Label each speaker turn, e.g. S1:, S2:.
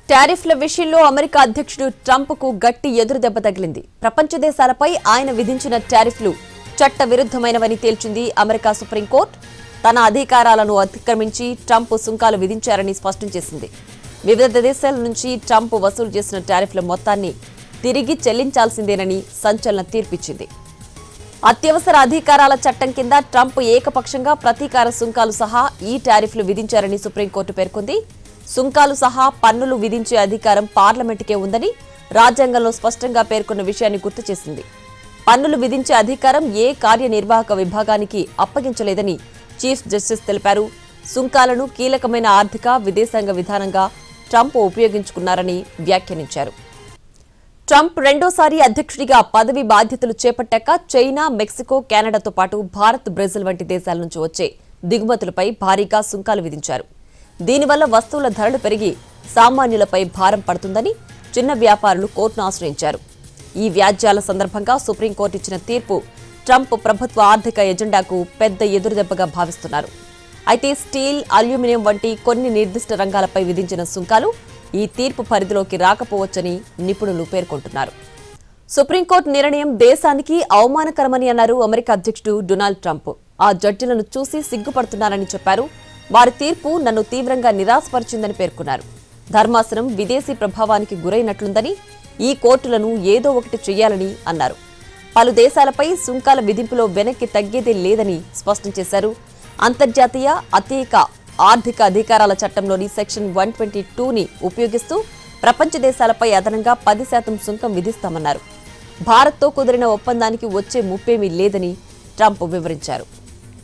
S1: టారిఫ్ల విషయంలో అమెరికా అధ్యక్షుడు ట్రంప్కు గట్టి ఎదురుదెబ్బ తగిలింది. ప్రపంచ దేశాలపై ఆయన విధించిన టారిఫ్లు చట్ట విరుద్ధమైనవని తేల్చింది అమెరికా సుప్రీంకోర్టు. తన అధికారాలను అతిక్రమించి ట్రంప్ సుంకాలు విధించారని స్పష్టం చేసింది. వివిధ దేశాల నుంచి ట్రంప్ వసూలు చేసిన టారిఫ్ల మొత్తాన్ని తిరిగి చెల్లించాల్సిందేనని సంచలన తీర్పిచ్చింది. అత్యవసర అధికారాల చట్టం కింద ట్రంప్ ఏకపక్షంగా ప్రతీకార సుంకాలు సహా ఈ టారిఫ్లు విధించారని సుప్రీంకోర్టు పేర్కొంది. సుంకాలు సహా పన్నులు విధించే అధికారం పార్లమెంటుకే ఉందని రాజ్యాంగంలో స్పష్టంగా పేర్కొన్న విషయాన్ని గుర్తు చేసింది. పన్నులు విధించే అధికారం ఏ కార్యనిర్వాహక విభాగానికి అప్పగించలేదని చీఫ్ జస్టిస్ తెలిపారు. సుంకాలను కీలకమైన ఆర్థిక, విదేశాంగ విధానంగా ట్రంప్ ఉపయోగించుకున్నారని వ్యాఖ్యానించారు. ట్రంప్ రెండోసారి అధ్యక్షుడిగా పదవి బాధ్యతలు చేపట్టాక చైనా, మెక్సికో, కెనడాతో పాటు భారత్, బ్రెజిల్ వంటి దేశాల నుంచి వచ్చే దిగుమతులపై భారీగా సుంకాలు విధించారు. దీనివల్ల వస్తువుల ధరలు పెరిగి సామాన్యులపై భారం పడుతుందని చిన్న వ్యాపారులు కోర్టును ఆశ్రయించారు. ఈ వ్యాజ్యాల సందర్భంగా సుప్రీంకోర్టు ఇచ్చిన తీర్పు ట్రంప్ ప్రభుత్వ ఆర్థిక ఎజెండాకు పెద్ద ఎదురుదెబ్బగా భావిస్తున్నారు. అయితే స్టీల్, అల్యూమినియం వంటి కొన్ని నిర్దిష్ట రంగాలపై విధించిన సుంకాలు ఈ తీర్పు పరిధిలోకి రాకపోవచ్చని నిపుణులు పేర్కొంటున్నారు. సుప్రీంకోర్టు నిర్ణయం దేశానికి అవమానకరమని అన్నారు అమెరికా అధ్యక్షుడు డొనాల్డ్ ట్రంప్. ఆ జడ్జిలను చూసి సిగ్గుపడుతున్నారని చెప్పారు. వారి తీర్పు నన్ను తీవ్రంగా నిరాశపరిచిందని పేర్కొన్నారు. ధర్మాసనం విదేశీ ప్రభావానికి గురైనట్లుందని, ఈ కోర్టులను ఏదో ఒకటి చెయ్యాలని అన్నారు. పలు దేశాలపై సుంకాల విధింపులో వెనక్కి తగ్గేదే లేదని స్పష్టం చేశారు. అంతర్జాతీయ అత్యయిక ఆర్థిక అధికారాల చట్టంలోని సెక్షన్ 122ని ఉపయోగిస్తూ ప్రపంచ దేశాలపై అదనంగా 10% సుంకం విధిస్తామన్నారు. భారత్తో కుదిరిన ఒప్పందానికి వచ్చే ముప్పేమీ లేదని ట్రంప్ వివరించారు.